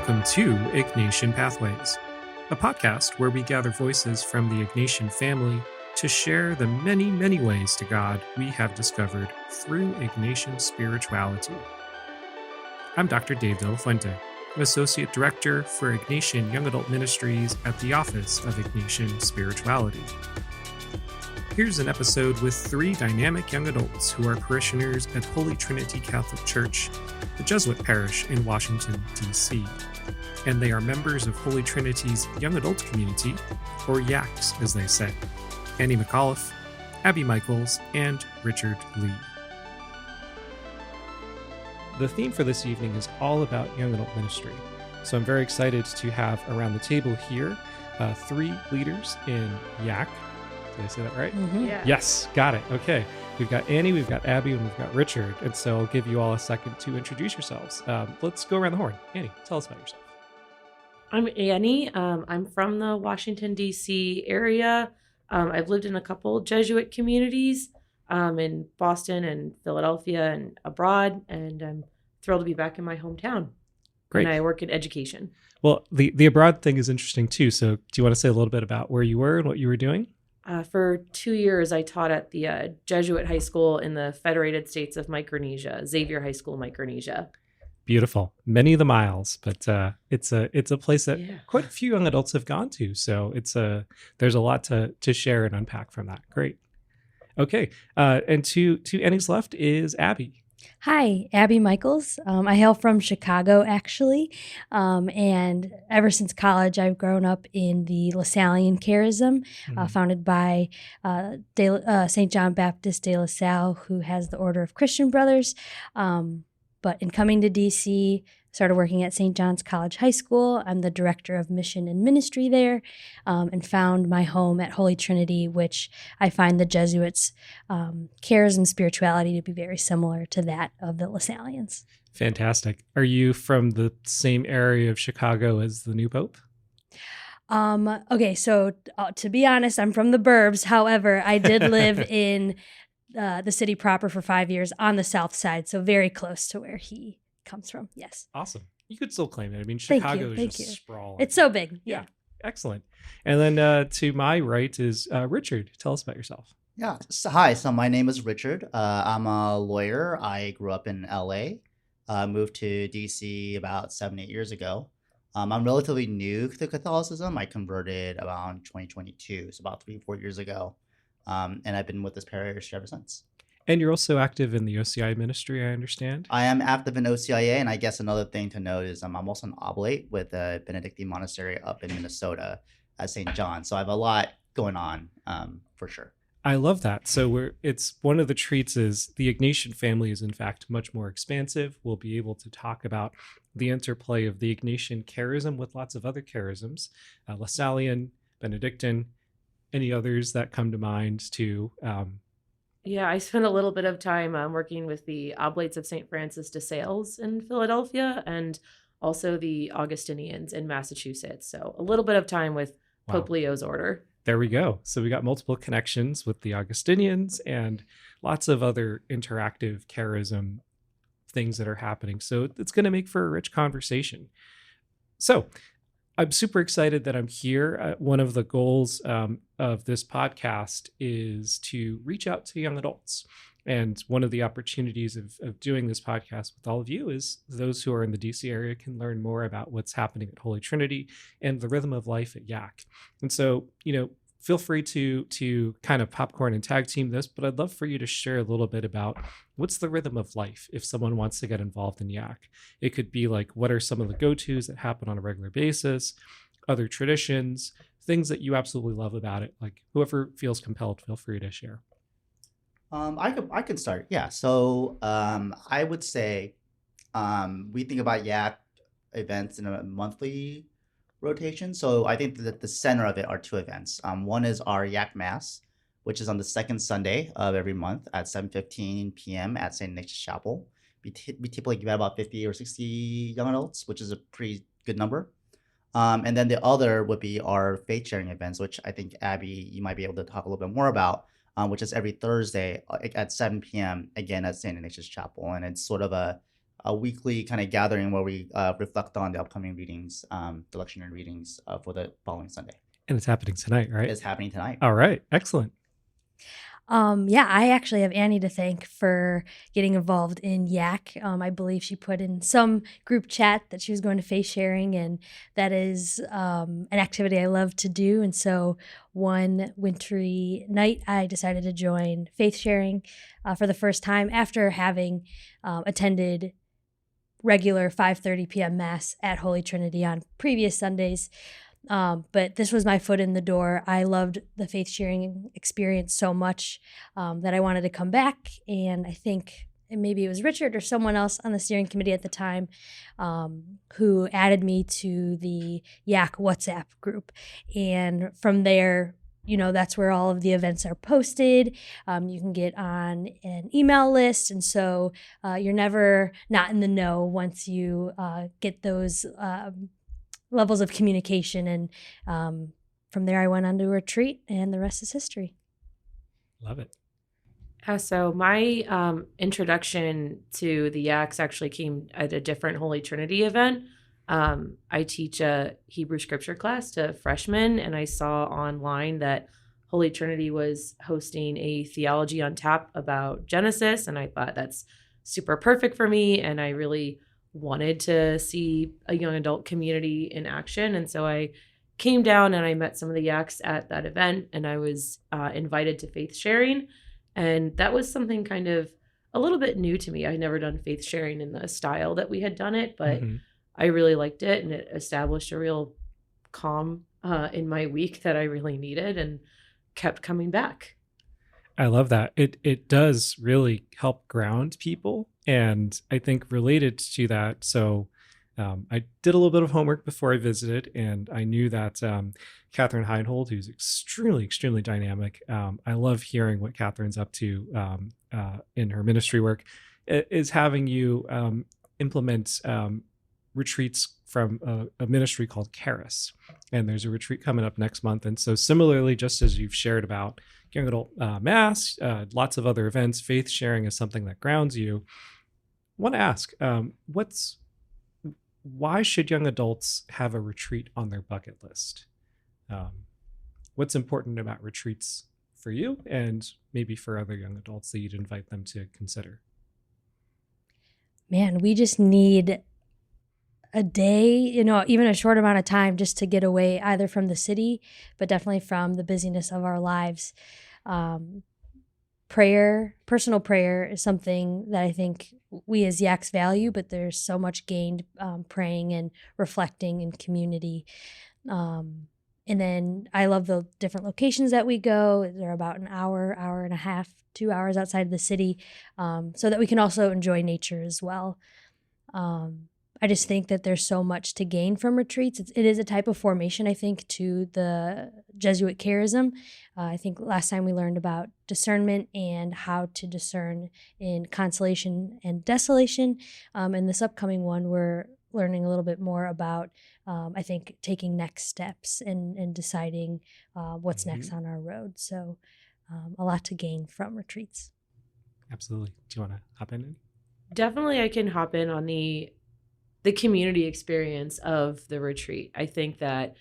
Welcome to Ignatian Pathways, a podcast where we gather voices from the Ignatian family to share the many, many ways to God we have discovered through Ignatian spirituality. I'm Dr. Dave De La Fuente, Associate Director for Ignatian Young Adult Ministries at the Office of Ignatian Spirituality. Here's an episode with three dynamic young adults who are parishioners at Holy Trinity Catholic Church, the Jesuit parish in Washington, D.C. And they are members of Holy Trinity's young adult community, or YACs as they say. Annie McAuliffe, Abby Michaels, and Richard Lee. The theme for this evening is all about young adult ministry. So I'm very excited to have around the table here three leaders in YAC. Did I say that right? Mm-hmm. Yeah. Yes, got it. Okay. We've got Annie, we've got Abby, and we've got Richard. And so I'll give you all a second to introduce yourselves. Let's go around the horn. Annie, tell us about yourself. I'm Annie. I'm from the Washington, D.C. area. I've lived in a couple Jesuit communities in Boston and Philadelphia and abroad, and I'm thrilled to be back in my hometown. Great. And I work in education. Well, the abroad thing is interesting too. So do you want to say a little bit about where you were and what you were doing? For 2 years, I taught at the Jesuit high school in the Federated States of Micronesia, Xavier High School, Micronesia. Beautiful. Many of the miles, but it's a place that quite a few young adults have gone to. So there's a lot to share and unpack from that. Great. Okay. And to Annie's left is Abby. Hi, Abby Michaels. I hail from Chicago, actually. And ever since college, I've grown up in the LaSallian charism, founded by St. John Baptist de La Salle, who has the Order of Christian Brothers. But in coming to DC, started working at St. John's College High School. I'm the director of mission and ministry there, and found my home at Holy Trinity, which I find the Jesuits' charism spirituality to be very similar to that of the LaSallians. Fantastic. Are you from the same area of Chicago as the new Pope? Okay, so to be honest, I'm from the burbs. However, I did live in the city proper for 5 years on the south side, so very close to where he comes from. Yes. Awesome. You could still claim it. I mean, Chicago is just sprawling. It's so big. Yeah. Excellent. And then to my right is Richard. Tell us about yourself. Yeah. So, hi. So my name is Richard. I'm a lawyer. I grew up in LA. Moved to DC about 7-8 years ago. I'm relatively new to Catholicism. I converted around 2022, so about 3-4 years ago. And I've been with this parish ever since. And you're also active in the OCI ministry, I understand? I am active in OCIA, and I guess another thing to note is I'm also an oblate with the Benedictine Monastery up in Minnesota at St. John. So I have a lot going on for sure. I love that. So it's one of the treats is the Ignatian family is in fact much more expansive. We'll be able to talk about the interplay of the Ignatian charism with lots of other charisms, LaSallian, Benedictine, any others that come to mind too. Yeah, I spent a little bit of time working with the Oblates of St. Francis de Sales in Philadelphia and also the Augustinians in Massachusetts. So a little bit of time with Pope Leo's order. There we go. So we got multiple connections with the Augustinians and lots of other interactive charism things that are happening. So it's going to make for a rich conversation. So I'm super excited that I'm here. One of the goals of this podcast is to reach out to young adults. And one of the opportunities of doing this podcast with all of you is those who are in the DC area can learn more about what's happening at Holy Trinity and the rhythm of life at YAC. And so, feel free to kind of popcorn and tag team this, but I'd love for you to share a little bit about what's the rhythm of life if someone wants to get involved in YAC. It could be like, what are some of the go-tos that happen on a regular basis, other traditions, things that you absolutely love about it. Like whoever feels compelled, feel free to share. I could start. Yeah. So I would say we think about YAC events in a monthly rotation. So I think that the center of it are two events. One is our YAC Mass, which is on the second Sunday of every month at 7:15 p.m. at St. Ignatius Chapel. We typically give out about 50 or 60 young adults, which is a pretty good number. And then the other would be our faith sharing events, which I think, Abby, you might be able to talk a little bit more about, which is every Thursday at 7 p.m. again at St. Ignatius Chapel. And it's sort of a a weekly kind of gathering where we reflect on the upcoming readings, the lectionary readings for the following Sunday. And it's happening tonight, right? It's happening tonight. All right. Excellent. Yeah, I actually have Annie to thank for getting involved in YAC. I believe she put in some group chat that she was going to faith sharing, and that is an activity I love to do. And so one wintry night, I decided to join faith sharing for the first time after having attended regular 5:30 p.m. Mass at Holy Trinity on previous Sundays. But this was my foot in the door. I loved the faith sharing experience so much that I wanted to come back. And I think maybe it was Richard or someone else on the steering committee at the time who added me to the YAC WhatsApp group. And from there, that's where all of the events are posted. You can get on an email list. And so you're never not in the know once you get those levels of communication. And from there, I went on to a retreat, and the rest is history. Love it. So my introduction to the YACs actually came at a different Holy Trinity event. I teach a Hebrew scripture class to freshmen, and I saw online that Holy Trinity was hosting a Theology on Tap about Genesis, and I thought that's super perfect for me, and I really wanted to see a young adult community in action. And so I came down and I met some of the YACs at that event, and I was invited to faith sharing. And that was something kind of a little bit new to me. I'd never done faith sharing in the style that we had done it, but I really liked it, and it established a real calm in my week that I really needed and kept coming back. I love that. It does really help ground people. And I think related to that, so I did a little bit of homework before I visited, and I knew that Catherine Heinhold, who's extremely dynamic, I love hearing what Catherine's up to in her ministry work, is having you implement retreats from a ministry called Charis. And there's a retreat coming up next month. And so similarly, just as you've shared about young adult mass, lots of other events, faith sharing is something that grounds you. I want to ask, why should young adults have a retreat on their bucket list? What's important about retreats for you, and maybe for other young adults that you'd invite them to consider? Man, we just need a day, even a short amount of time just to get away either from the city, but definitely from the busyness of our lives. Personal prayer is something that I think we as YACs value, but there's so much gained praying and reflecting in community. And then I love the different locations that we go. They're about an hour and a half, 2 hours outside of the city, so that we can also enjoy nature as well. I just think that there's so much to gain from retreats. It is a type of formation, I think, to the Jesuit charism. I think last time we learned about discernment and how to discern in consolation and desolation. And this upcoming one, we're learning a little bit more about, I think, taking next steps and deciding what's next on our road. So a lot to gain from retreats. Absolutely. Do you want to hop in? Definitely, I can hop in on the community experience of the retreat. I think that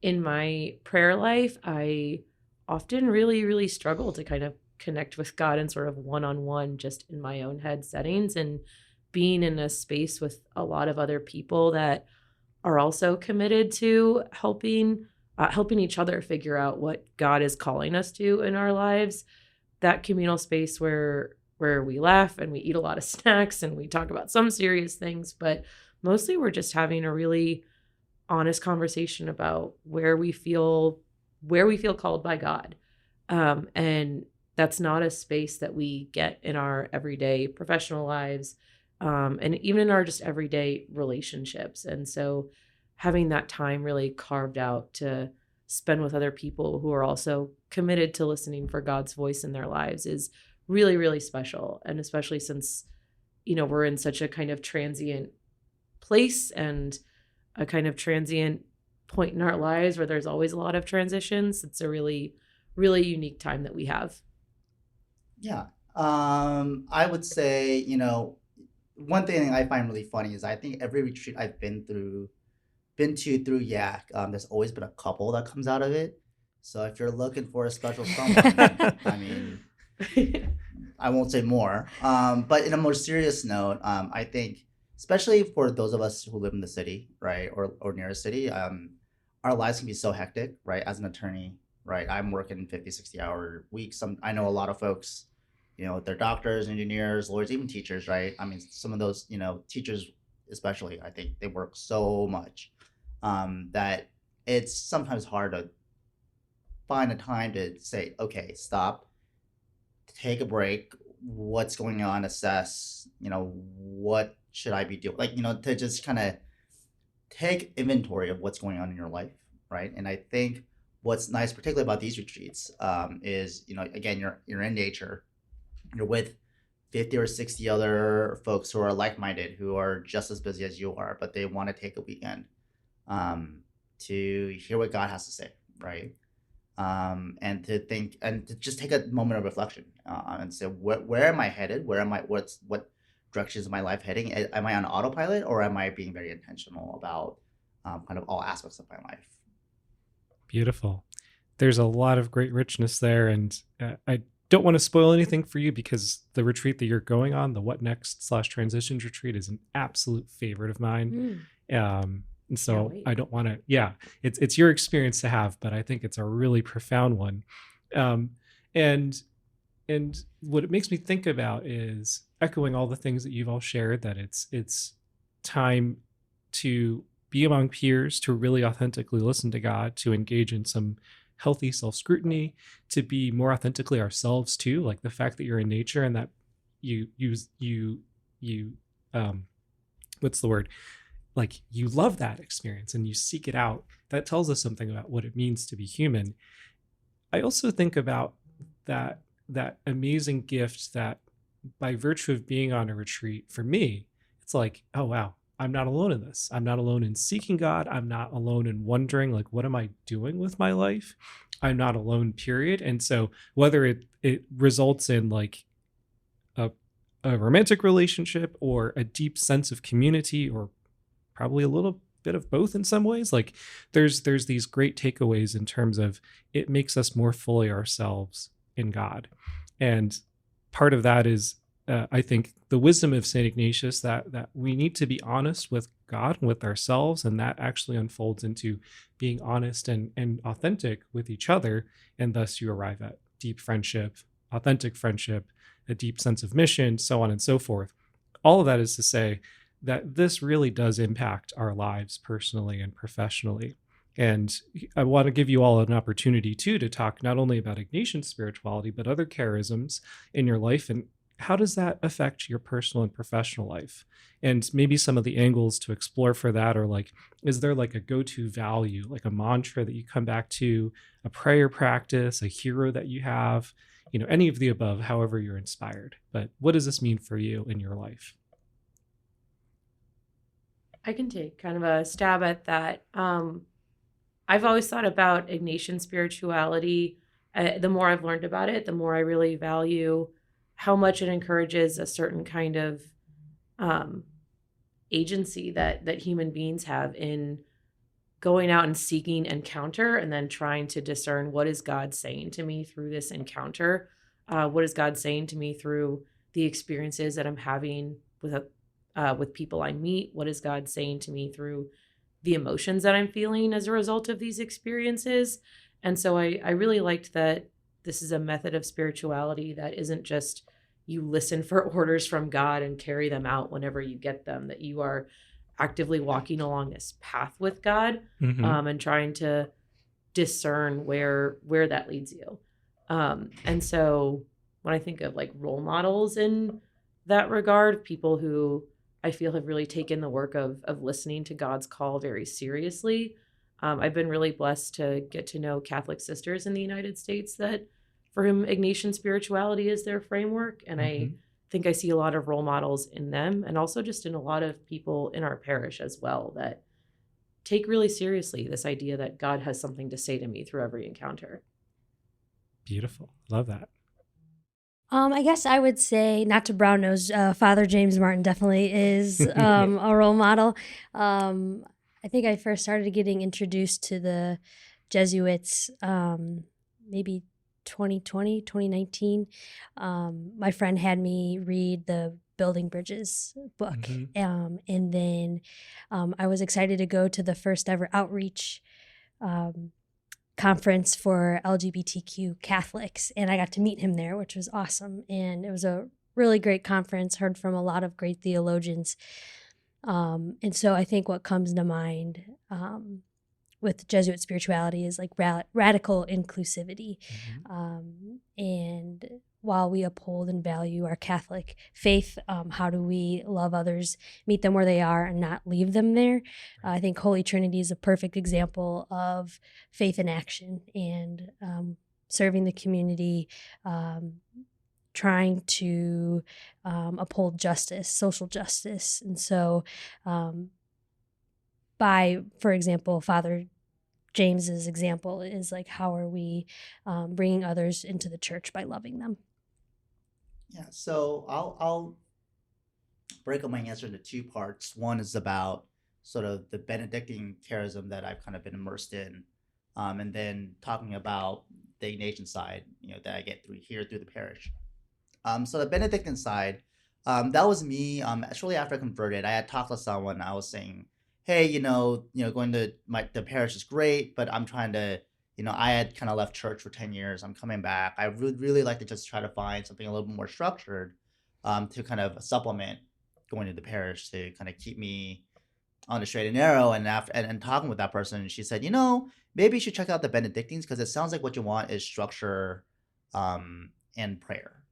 in my prayer life, I often really struggle to kind of connect with God in sort of one-on-one, just in my own head settings, and being in a space with a lot of other people that are also committed to helping each other figure out what God is calling us to in our lives. That communal space where we laugh and we eat a lot of snacks and we talk about some serious things, but mostly we're just having a really honest conversation about where we feel called by God. And that's not a space that we get in our everyday professional lives, and even in our just everyday relationships. And so having that time really carved out to spend with other people who are also committed to listening for God's voice in their lives is really special. And especially since, we're in such a kind of transient place and a kind of transient point in our lives where there's always a lot of transitions. It's a really unique time that we have. Yeah. I would say, one thing I find really funny is I think every retreat I've been to through YAC, there's always been a couple that comes out of it. So if you're looking for a special someone, I mean, I won't say more. But in a more serious note, I think, especially for those of us who live in the city, right, or near a city, our lives can be so hectic, right? As an attorney, right, I'm working 50, 60-hour weeks. I know a lot of folks, they're doctors, engineers, lawyers, even teachers, right? I mean, some of those, teachers especially, I think they work so much that it's sometimes hard to find a time to say, okay, stop, take a break, what's going on, assess, what should I be doing? Like, to just kind of take inventory of what's going on in your life, right? And I think what's nice, particularly about these retreats, is, again, you're in nature, you're with 50 or 60 other folks who are like-minded, who are just as busy as you are, but they want to take a weekend to hear what God has to say, right? And to think and to just take a moment of reflection and say, where am I headed? What direction is my life heading? Am I on autopilot, or am I being very intentional about kind of all aspects of my life? Beautiful. There's a lot of great richness there, and I don't want to spoil anything for you, because the retreat that you're going on, the What Next /Transitions retreat, is an absolute favorite of mine. And so I don't want to, it's your experience to have, but I think it's a really profound one. And what it makes me think about is echoing all the things that you've all shared, that it's time to be among peers, to really authentically listen to God, to engage in some healthy self-scrutiny, to be more authentically ourselves too, like the fact that you're in nature and that you what's the word? Like, you love that experience and you seek it out. That tells us something about what it means to be human. I also think about that amazing gift that, by virtue of being on a retreat, for me, it's like, oh, wow, I'm not alone in this. I'm not alone in seeking God. I'm not alone in wondering, like, what am I doing with my life? I'm not alone, period. And so whether it results in like a romantic relationship, or a deep sense of community, or probably a little bit of both in some ways, like there's these great takeaways in terms of it makes us more fully ourselves in God. And part of that is, I think, the wisdom of St. Ignatius, that we need to be honest with God and with ourselves, and that actually unfolds into being honest and authentic with each other, and thus you arrive at deep friendship, authentic friendship, a deep sense of mission, so on and so forth. All of that is to say that this really does impact our lives personally and professionally. And I want to give you all an opportunity too to talk not only about Ignatian spirituality, but other charisms in your life, and how does that affect your personal and professional life? And maybe some of the angles to explore for that are like, is there like a go-to value, like a mantra that you come back to, a prayer practice, a hero that you have, any of the above, however you're inspired. But what does this mean for you in your life? I can take kind of a stab at that. I've always thought about Ignatian spirituality. The more I've learned about it, the more I really value how much it encourages a certain kind of agency that human beings have in going out and seeking encounter, and then trying to discern, what is God saying to me through this encounter? What is God saying to me through the experiences that I'm having with people I meet? What is God saying to me through the emotions that I'm feeling as a result of these experiences? And so I really liked that this is a method of spirituality that isn't just you listen for orders from God and carry them out whenever you get them, that you are actively walking along this path with God, and trying to discern where that leads you. And so when I think of like role models in that regard, people who I feel have really taken the work of listening to God's call very seriously. I've been really blessed to get to know Catholic sisters in the United States that for whom Ignatian spirituality is their framework. And I think I see a lot of role models in them, and also just in a lot of people in our parish as well, that take really seriously this idea that God has something to say to me through every encounter. Beautiful. Love that. I guess I would say, not to brown nose, Father James Martin definitely is a role model. I think I first started getting introduced to the Jesuits maybe 2020, 2019. My friend had me read the Building Bridges book. And then I was excited to go to the first ever outreach conference for LGBTQ Catholics, and I got to meet him there, which was awesome. And it was a really great conference, heard from a lot of great theologians. And so I think what comes to mind with Jesuit spirituality is like radical inclusivity. And while we uphold and value our Catholic faith, how do we love others, meet them where they are, and not leave them there? I think Holy Trinity is a perfect example of faith in action and serving the community, trying to uphold justice, social justice. And so for example, Father James's example is like, how are we bringing others into the church by loving them? Yeah, so I'll break up my answer into two parts. One is about sort of the Benedictine charism that I've kind of been immersed in, and then talking about the Ignatian side, that I get through the parish. So the Benedictine side, that was me. Shortly after I converted, I had talked to someone. I was saying, hey, going to the parish is great, but I'm trying to, I had kind of left church for 10 years. I'm coming back. I would really like to just try to find something a little bit more structured, to kind of supplement going to the parish, to kind of keep me on the straight and narrow. And talking with that person, she said, maybe you should check out the Benedictines, because it sounds like what you want is structure, and prayer.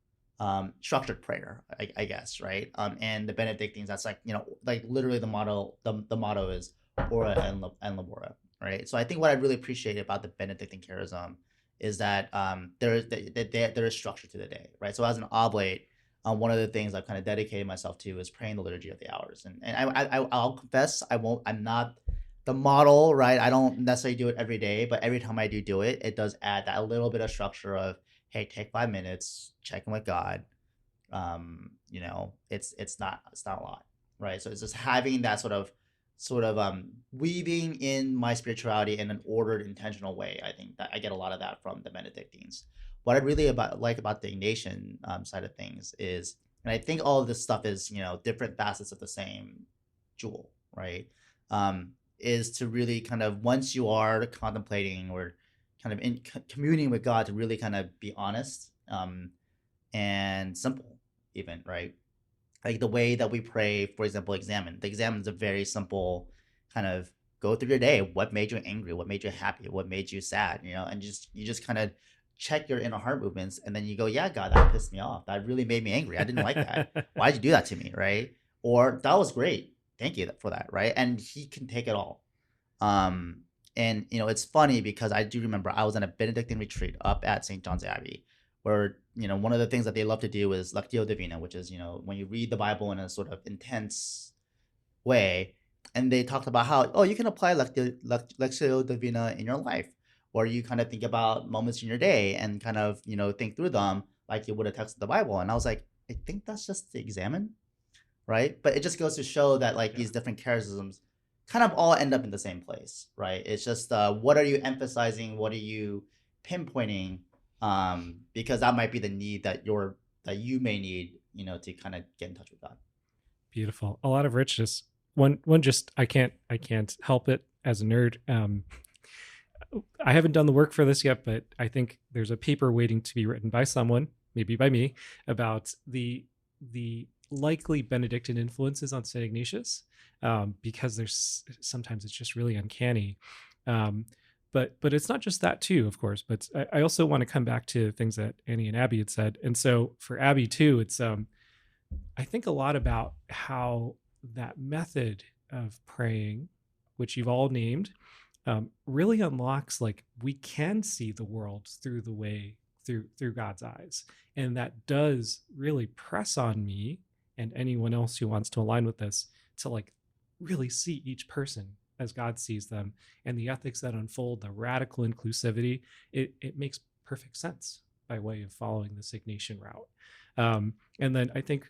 Structured prayer, I guess, right? And the Benedictines, that's like, like literally the motto is ora and labora, right? So I think what I really appreciate about the Benedictine charism is that there is structure to the day, right? So as an oblate, one of the things I've kind of dedicated myself to is praying the Liturgy of the Hours, and I'll confess, I'm not the model, right? I don't necessarily do it every day, but every time I do it, it does add that a little bit of structure of, hey, take 5 minutes, check in with God. It's not a lot, right? So it's just having that sort of weaving in my spirituality in an ordered, intentional way. I think that I get a lot of that from the Benedictines. What I really like about the Ignatian side of things is, and I think all of this stuff is, different facets of the same jewel, right? Is to really kind of, once you are contemplating or kind of in communing with God, to really kind of be honest, and simple, even, right? Like the way that we pray, for example, examine. The examine is a very simple kind of go through your day. What made you angry? What made you happy? What made you sad? And you just kind of check your inner heart movements, and then you go, yeah, God, that pissed me off. That really made me angry. I didn't like that. Why'd you do that to me, right? Or that was great. Thank you for that, right? And he can take it all. And it's funny because I do remember I was in a Benedictine retreat up at St. John's Abbey, where one of the things that they love to do is Lectio Divina, which is when you read the Bible in a sort of intense way. And they talked about how, you can apply Lectio Divina in your life, or you kind of think about moments in your day and kind of think through them like you would a text of the Bible. And I was like, I think that's just the examine, right? But it just goes to show that these different charisms kind of all end up in the same place, right? It's just what are you emphasizing? What are you pinpointing? Because that might be the need that you may need, to kind of get in touch with God. Beautiful. A lot of richness. One just I can't help it as a nerd. I haven't done the work for this yet, but I think there's a paper waiting to be written by someone, maybe by me, about the likely Benedictine influences on St. Ignatius, because there's sometimes it's just really uncanny. But it's not just that too, of course. But I also want to come back to things that Annie and Abby had said. And so for Abby too, it's I think a lot about how that method of praying, which you've all named, really unlocks we can see the world through God's eyes. And that does really press on me and anyone else who wants to align with this to really see each person as God sees them, and the ethics that unfold, the radical inclusivity, it makes perfect sense. by way of following this Ignatian route. And then I think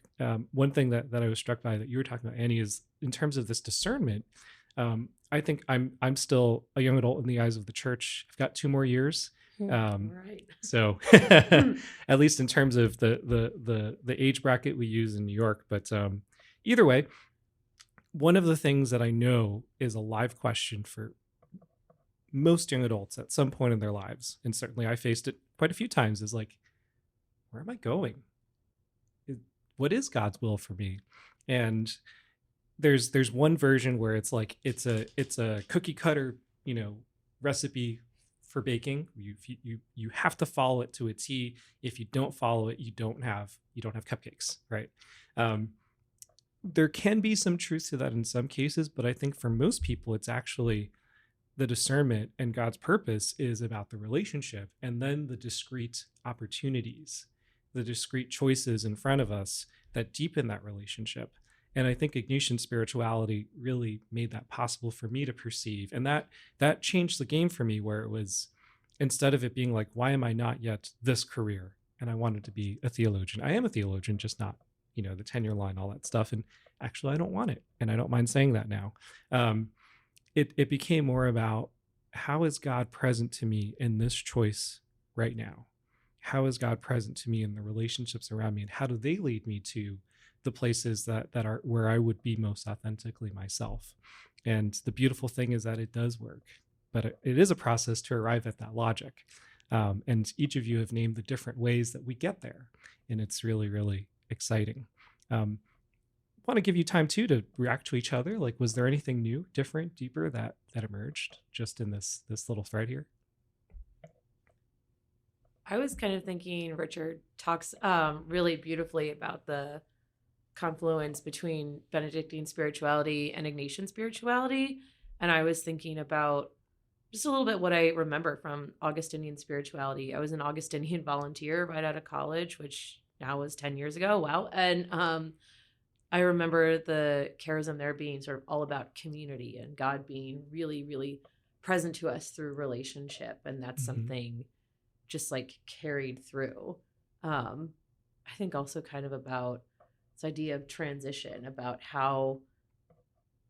one thing that I was struck by that you were talking about, Annie, is in terms of this discernment. I think I'm still a young adult in the eyes of the church. I've got 2 more years. Right. So at least in terms of the age bracket we use in New York. But either way, one of the things that I know is a live question for most young adults at some point in their lives, and certainly I faced it quite a few times, is like, where am I going? What is God's will for me? And there's one version where it's like it's a cookie cutter, recipe for baking. You have to follow it to a T. If you don't follow it, you don't have cupcakes, right? There can be some truth to that in some cases, but I think for most people, it's actually the discernment, and God's purpose is about the relationship, and then the discrete opportunities, the discrete choices in front of us that deepen that relationship. And I think Ignatian spirituality really made that possible for me to perceive. And that changed the game for me, where it was, instead of it being like, why am I not yet this career? And I wanted to be a theologian. I am a theologian, just not, the tenure line, all that stuff. And actually, I don't want it. And I don't mind saying that now. It became more about, how is God present to me in this choice right now? How is God present to me in the relationships around me? And how do they lead me to the places that are where I would be most authentically myself? And the beautiful thing is that it does work, but it is a process to arrive at that logic. And each of you have named the different ways that we get there. And it's really, really exciting. Want to give you time too to react to each other. Like, was there anything new, different, deeper that emerged just in this little thread here? I was kind of thinking Richard talks really beautifully about the confluence between Benedictine spirituality and Ignatian spirituality. And I was thinking about just a little bit what I remember from Augustinian spirituality. I was an Augustinian volunteer right out of college, which now was 10 years ago. Wow. And I remember the charism there being sort of all about community and God being really, really present to us through relationship. And that's something just like carried through. I think also kind of about this idea of transition, about how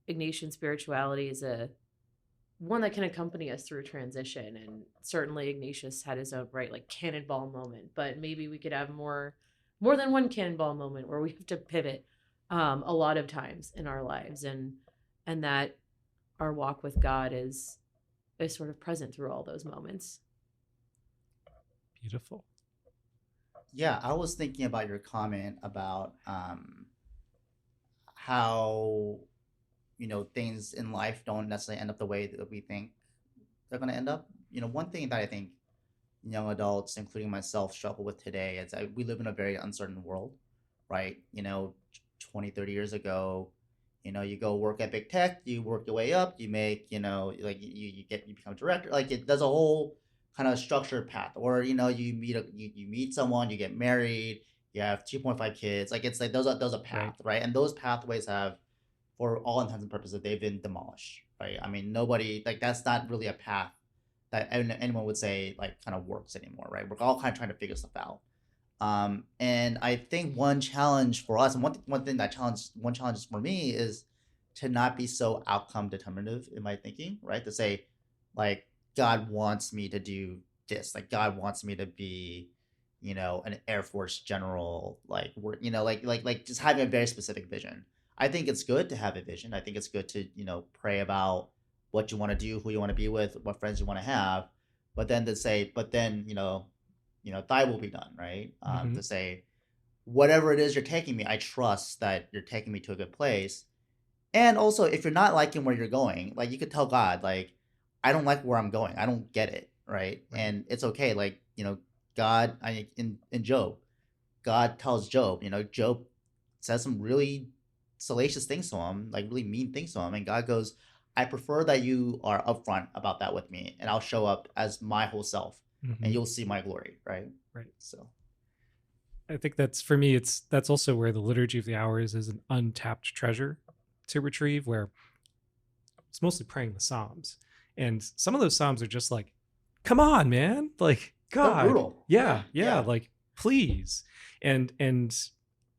Ignatian spirituality is one that can accompany us through transition. And certainly Ignatius had his own like cannonball moment, but maybe we could have more than one cannonball moment where we have to pivot a lot of times in our lives, and that our walk with God is sort of present through all those moments. Beautiful. Yeah, I was thinking about your comment about how things in life don't necessarily end up the way that we think they're going to end up. One thing that I think young adults, including myself, struggle with today is we live in a very uncertain world, right? 20, 30 years ago, you go work at big tech, you work your way up, you make, like you become a director, like there's a whole kind of structured path. Or you meet someone, you get married, you have 2.5 kids, like it's like those are paths, right? And those pathways have, for all intents and purposes, they've been demolished, right? I mean, nobody, like, that's not really a path that anyone would say like kind of works anymore, right? We're all kind of trying to figure stuff out. And I think one challenge for us, and one challenge for me is to not be so outcome determinative in my thinking, right? To say, like, God wants me to do this, like God wants me to be, an Air Force general, like we're, like just having a very specific vision. I think it's good to have a vision. I think it's good to, pray about what you want to do, who you want to be with, what friends you want to have, but then to say, thy will be done, right? To say, whatever it is you're taking me, I trust that you're taking me to a good place. And also, if you're not liking where you're going, like, you could tell God, like, I don't like where I'm going. I don't get it, right? And it's okay. Like, God, in Job, God tells Job, Job says some really salacious things to him, like really mean things to him. And God goes, I prefer that you are upfront about that with me, and I'll show up as my whole self. And you'll see my glory, right? Right. So I think that's, for me, that's also where the Liturgy of the Hours is an untapped treasure to retrieve, where it's mostly praying the Psalms. And some of those Psalms are just like, come on, man. Like, God, brutal. yeah, like please. And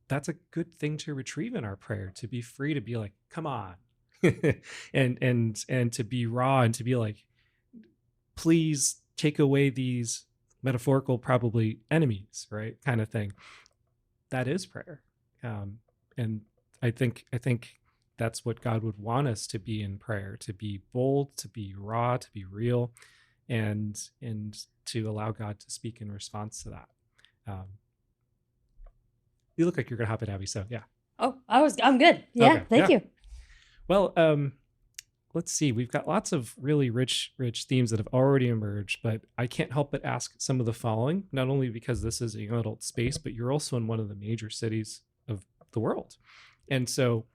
that's a good thing to retrieve in our prayer, to be free to be like, come on. and to be raw and to be like, please take away these metaphorical, probably enemies, right? Kind of thing. That is prayer. And I think that's what God would want us to be in prayer, to be bold, to be raw, to be real, and to allow God to speak in response to that. You look like you're gonna hop in, Abby. So yeah. Oh, I'm good. Yeah, Okay, thank you. Well, let's see. We've got lots of really rich themes that have already emerged, but I can't help but ask some of the following, not only because this is a young adult space, but you're also in one of the major cities of the world. And so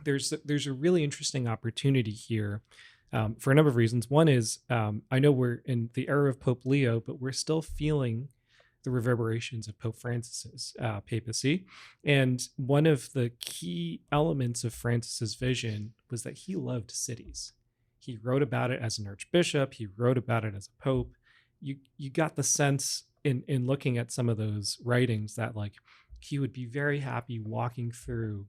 there's a really interesting opportunity here for a number of reasons. One is I know we're in the era of Pope Leo, but we're still feeling the reverberations of Pope Francis's papacy. And one of the key elements of Francis's vision was that he loved cities. He wrote about it as an archbishop. He wrote about it as a pope. You got the sense in looking at some of those writings that like he would be very happy walking through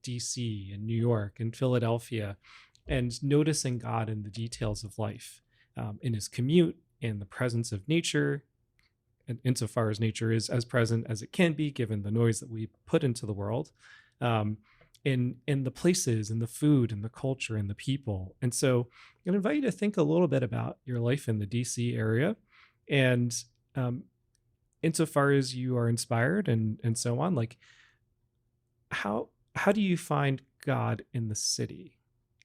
DC and New York and Philadelphia and noticing God in the details of life, in his commute, in the presence of nature, and insofar as nature is as present as it can be given the noise that we put into the world, in the places and the food and the culture and the people. And so I'm going to invite you to think a little bit about your life in the DC area, and insofar as you are inspired and so on, like how do you find God in the city?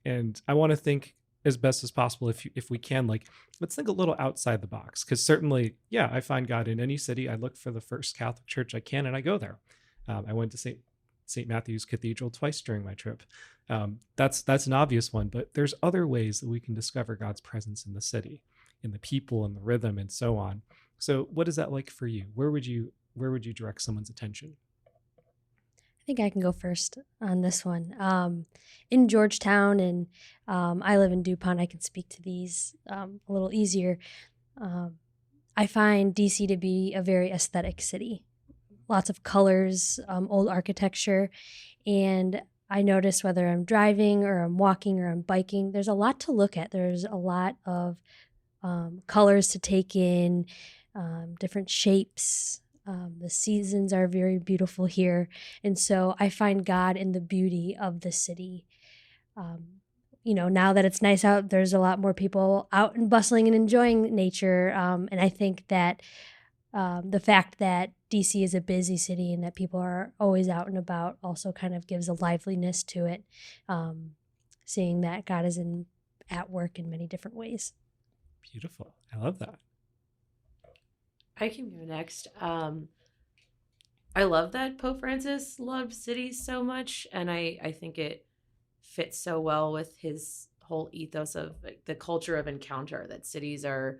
And I want to think as best as possible, if we can, like, let's think a little outside the box, because certainly, yeah, I find God in any city. I look for the first Catholic church I can, and I go there. I went to St. Matthew's Cathedral twice during my trip. That's an obvious one, but there's other ways that we can discover God's presence in the city, in the people, and the rhythm, and so on. So, what is that like for you? Where would you direct someone's attention? I think I can go first on this one. In Georgetown, and I live in DuPont, I can speak to these a little easier. I find DC to be a very aesthetic city. Lots of colors, old architecture, and I notice whether I'm driving or I'm walking or I'm biking, there's a lot to look at. There's a lot of colors to take in, different shapes. The seasons are very beautiful here. And so I find God in the beauty of the city. Now that it's nice out, there's a lot more people out and bustling and enjoying nature. And I think that the fact that DC is a busy city and that people are always out and about also kind of gives a liveliness to it, seeing that God is at work in many different ways. Beautiful. I love that. I can go next. I love that Pope Francis loved cities so much, and I think it fits so well with his whole ethos of like, the culture of encounter, that cities are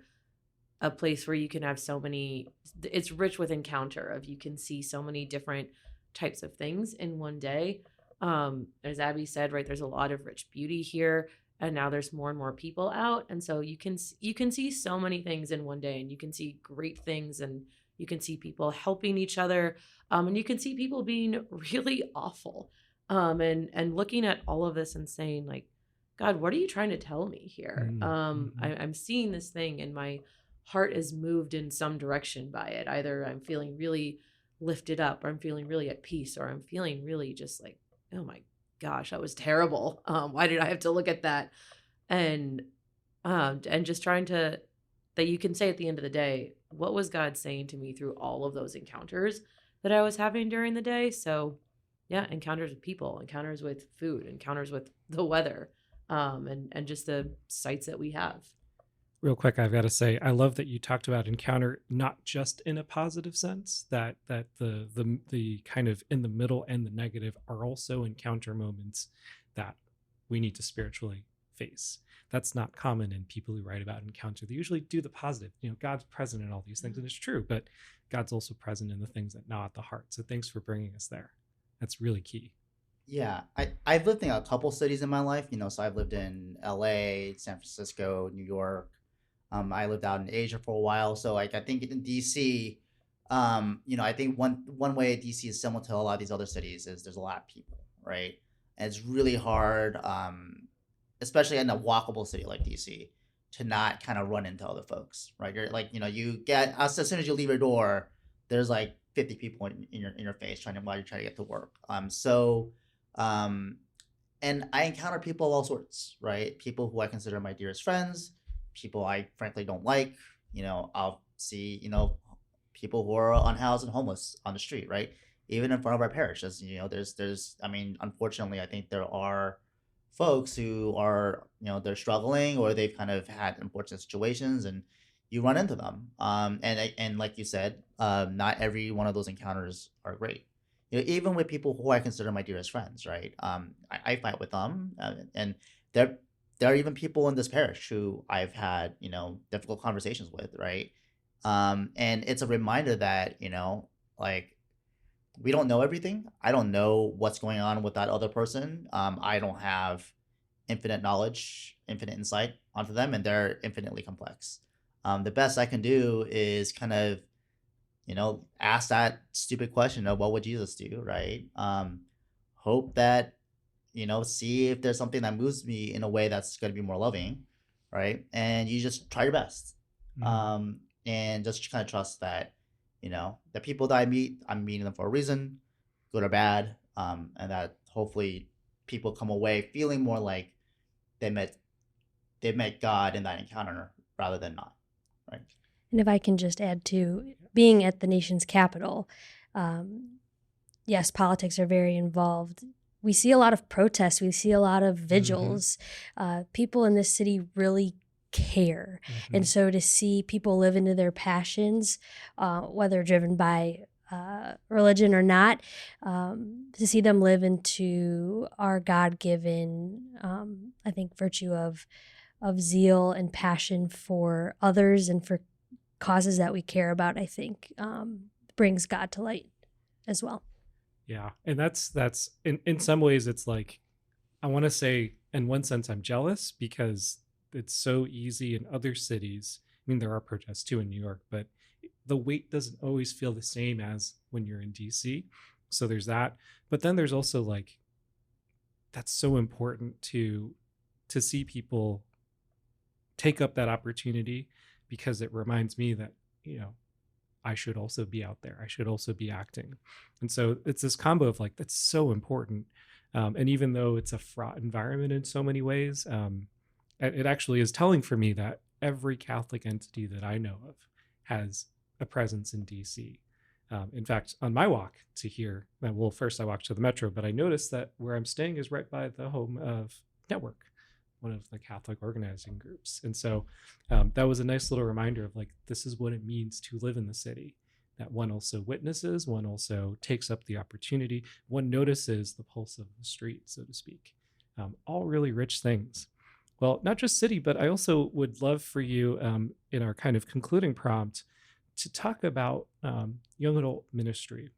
a place where you can have so many, it's rich with encounter, of you can see so many different types of things in one day. As Abby said, right, there's a lot of rich beauty here, and now there's more and more people out, and so you can see so many things in one day, and you can see great things, and you can see people helping each other, and you can see people being really awful, and looking at all of this and saying like, God, what are you trying to tell me here? I'm seeing this thing and my heart is moved in some direction by it. Either I'm feeling really lifted up, or I'm feeling really at peace, or I'm feeling really just like, oh my gosh, that was terrible. Why did I have to look at that? And just trying to, that you can say at the end of the day, what was God saying to me through all of those encounters that I was having during the day? So yeah, encounters with people, encounters with food, encounters with the weather, and just the sights that we have. Real quick, I've got to say, I love that you talked about encounter not just in a positive sense, that the kind of in the middle and the negative are also encounter moments that we need to spiritually face. That's not common in people who write about encounter. They usually do the positive. God's present in all these things, and it's true, but God's also present in the things that gnaw at the heart. So thanks for bringing us there. That's really key. Yeah, I've lived in a couple cities in my life, so I've lived in LA, San Francisco, New York. I lived out in Asia for a while, so like I think in DC, I think one way DC is similar to a lot of these other cities is there's a lot of people, right? And it's really hard, especially in a walkable city like DC, to not kind of run into other folks, right? You're like, you get as soon as you leave your door, there's like 50 people in your face while you're trying to get to work. And I encounter people of all sorts, right? People who I consider my dearest friends, people I frankly don't like. I'll see, people who are unhoused and homeless on the street, right? Even in front of our parish, unfortunately, I think there are folks who are, they're struggling or they've kind of had unfortunate situations and you run into them. And like you said, not every one of those encounters are great. Even with people who I consider my dearest friends, right? I fight with them, and there are even people in this parish who I've had, difficult conversations with, right? And it's a reminder that, like, we don't know everything. I don't know what's going on with that other person. I don't have infinite knowledge, infinite insight onto them, and they're infinitely complex. The best I can do is kind of, ask that stupid question of what would Jesus do, right? Hope that, see if there's something that moves me in a way that's going to be more loving, right? And you just try your best. And just kind of trust that, the people that I meet, I'm meeting them for a reason, good or bad, and that hopefully people come away feeling more like they met God in that encounter rather than not, right? And if I can just add to being at the nation's capital, yes, politics are very involved. We see a lot of protests. We see a lot of vigils. People in this city really care. And so to see people live into their passions, whether driven by religion or not, to see them live into our God-given, I think, virtue of zeal and passion for others and for causes that we care about, I think, brings God to light as well. Yeah. And that's in some ways, it's like, I want to say in one sense, I'm jealous because it's so easy in other cities. I mean, there are protests too in New York, but the weight doesn't always feel the same as when you're in DC. So there's that. But then there's also like, that's so important to see people take up that opportunity, because it reminds me that, I should also be out there. I should also be acting. And so it's this combo of like, that's so important. And even though it's a fraught environment in so many ways, it actually is telling for me that every Catholic entity that I know of has a presence in DC. In fact, on my walk to here, well, first I walked to the Metro, but I noticed that where I'm staying is right by the home of Network, one of the Catholic organizing groups. And so that was a nice little reminder of like, this is what it means to live in the city, that one also witnesses, one also takes up the opportunity, one notices the pulse of the street, so to speak. All really rich things. Well, not just city, but I also would love for you in our kind of concluding prompt to talk about young adult ministry.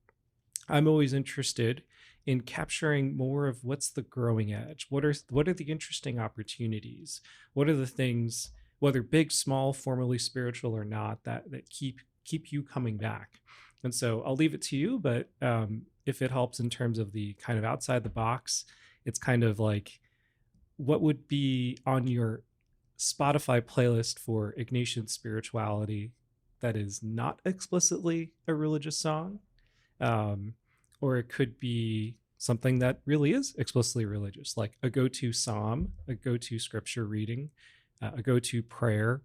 I'm always interested in capturing more of what's the growing edge. What are the interesting opportunities? What are the things, whether big, small, formally spiritual or not, that keep you coming back? And so I'll leave it to you, but if it helps in terms of the kind of outside the box, it's kind of like, what would be on your Spotify playlist for Ignatian spirituality that is not explicitly a religious song? Or it could be something that really is explicitly religious, like a go-to psalm, a go-to scripture reading, a go-to prayer,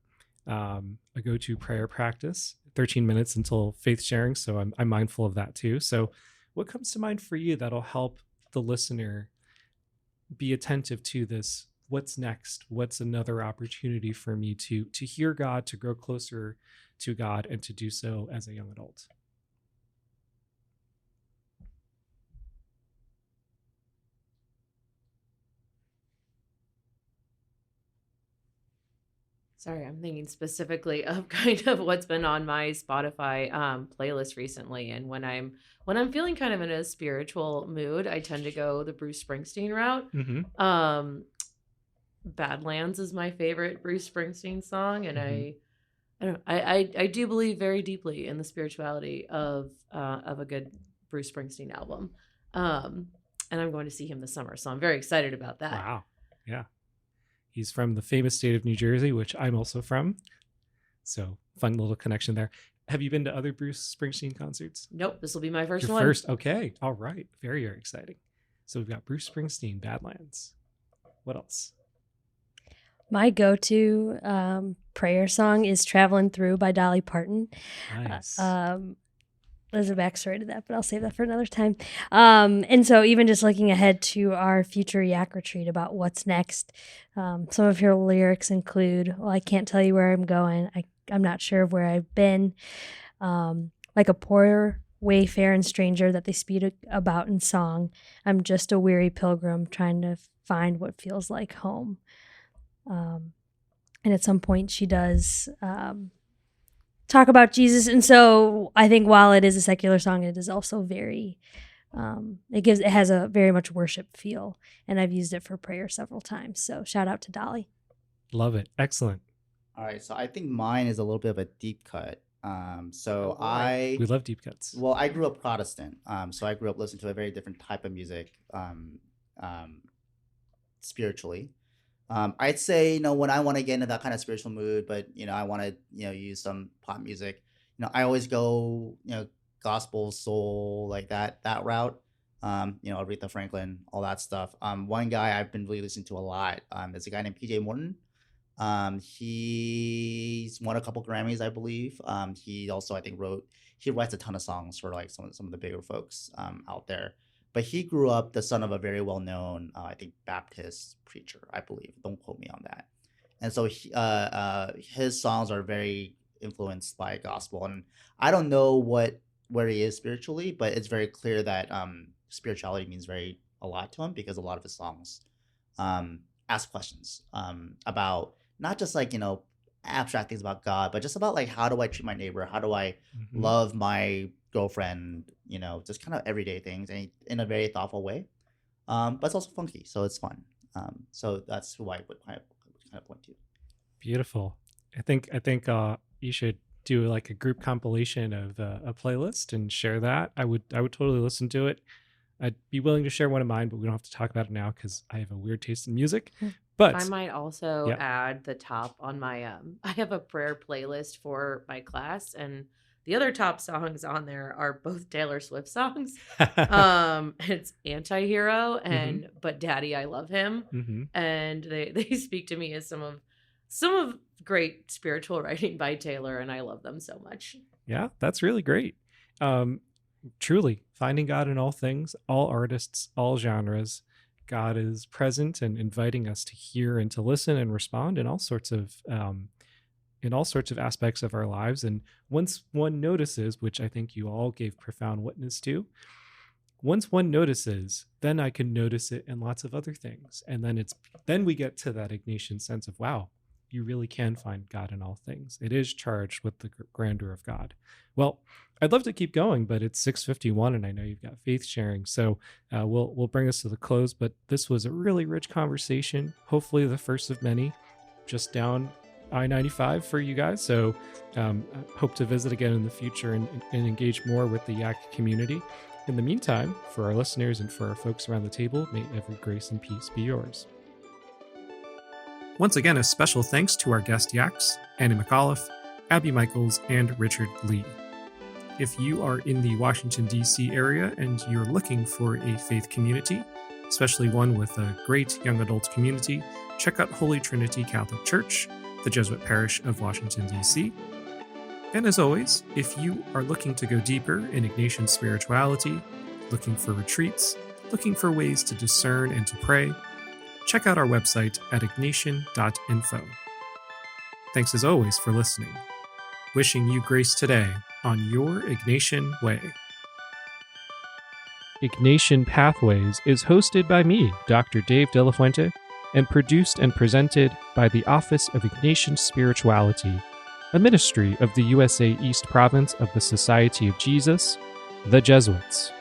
a go-to prayer practice, 13 minutes until faith sharing. So I'm mindful of that too. So what comes to mind for you that'll help the listener be attentive to this? What's next? What's another opportunity for me to hear God, to grow closer to God, and to do so as a young adult? Sorry, I'm thinking specifically of kind of what's been on my Spotify playlist recently. And when I'm feeling kind of in a spiritual mood, I tend to go the Bruce Springsteen route. Badlands is my favorite Bruce Springsteen song, and I don't know. I do believe very deeply in the spirituality of a good Bruce Springsteen album. And I'm going to see him this summer, so I'm very excited about that. Wow. Yeah. He's from the famous state of New Jersey, which I'm also from. So fun little connection there. Have you been to other Bruce Springsteen concerts? Nope, this will be my first Your one. First, okay. All right. Very, very exciting. So we've got Bruce Springsteen, Badlands. What else? My go-to prayer song is Traveling Through by Dolly Parton. Nice. There's a backstory to that, but I'll save that for another time. And so even just looking ahead to our future YAC retreat about what's next, some of your lyrics include, well, I can't tell you where I'm going. I'm not sure of where I've been. Like a poor wayfaring stranger that they speak about in song. I'm just a weary pilgrim trying to find what feels like home. And at some point she does talk about Jesus. And so I think while it is a secular song, it is also very, it has a very much worship feel. And I've used it for prayer several times. So shout out to Dolly. Love it. Excellent. All right, so I think mine is a little bit of a deep cut. We love deep cuts. Well, I grew up Protestant. So I grew up listening to a very different type of music, spiritually. I'd say, when I want to get into that kind of spiritual mood, but, I want to, use some pop music, I always go, gospel, soul, like that route. Aretha Franklin, all that stuff. One guy I've been really listening to a lot, is a guy named PJ Morton. He's won a couple Grammys, I believe. He also, I think, he writes a ton of songs for like some of the bigger folks, out there. But he grew up the son of a very well-known, I think, Baptist preacher, I believe. Don't quote me on that. And so his songs are very influenced by gospel. And I don't know where he is spiritually, but it's very clear that spirituality means a lot to him, because a lot of his songs ask questions about not just like, abstract things about God, but just about like, how do I treat my neighbor? How do I love my girlfriend? Just kind of everyday things, and in a very thoughtful way. But it's also funky, so it's fun. So that's who I would kind of point to. Beautiful. I think you should do like a group compilation of a playlist and share that. I would totally listen to it. I'd be willing to share one of mine, but we don't have to talk about it now because I have a weird taste in music. But I might also add the top on my I have a prayer playlist for my class, and the other top songs on there are both Taylor Swift songs. It's Anti-Hero and But Daddy I Love Him. And they speak to me as some of great spiritual writing by Taylor, and I love them so much. Yeah, that's really great. Truly, finding God in all things, all artists, all genres. God is present and inviting us to hear and to listen and respond in all sorts of aspects of our lives. And once one notices, which I think you all gave profound witness to, once one notices, then I can notice it in lots of other things. And then we get to that Ignatian sense of, wow, you really can find God in all things. It is charged with the grandeur of God. Well, I'd love to keep going, but it's 6:51 and I know you've got faith sharing. So we'll bring us to the close, but this was a really rich conversation. Hopefully the first of many, just down I-95 for you guys. So I hope to visit again in the future and engage more with the YAC community. In the meantime, for our listeners and for our folks around the table, may every grace and peace be yours. Once again, a special thanks to our guest YACs, Annie McAuliffe, Abby Michaels, and Richard Lee. If you are in the Washington, D.C. area and you're looking for a faith community, especially one with a great young adult community, check out Holy Trinity Catholic Church, the Jesuit parish of Washington, D.C. And as always, if you are looking to go deeper in Ignatian spirituality, looking for retreats, looking for ways to discern and to pray, check out our website at Igatian.Info. Thanks as always for listening. Wishing you grace today on your Ignatian way. Ignatian Pathways is hosted by me, Dr. Dave De La Fuente, and produced and presented by the Office of Ignatian Spirituality, a ministry of the USA East Province of the Society of Jesus, the Jesuits.